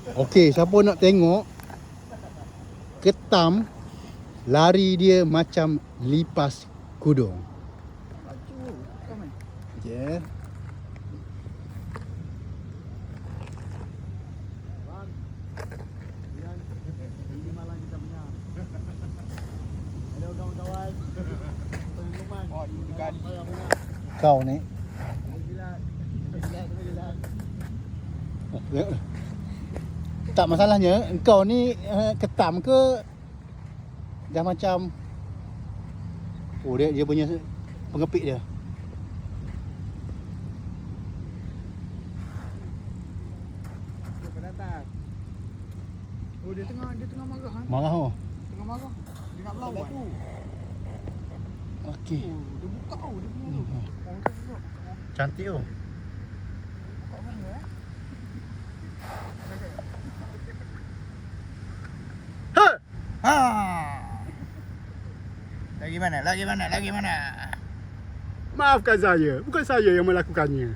Okey, siapa nak tengok ketam lari dia macam lipas kudung. Okey. Kau ni tak masalahnya engkau ni ketam ke dah macam dia punya pengepit dia. Oh dia tengah marah kan? Marah oh. Tengah marah. Dia nak melawan. Okey. Oh, dia buka dia punya tu. Oh, tu. Cantik oh. Buka mana eh? Ha. Lagi mana? Maafkan saya, bukan saya yang melakukannya.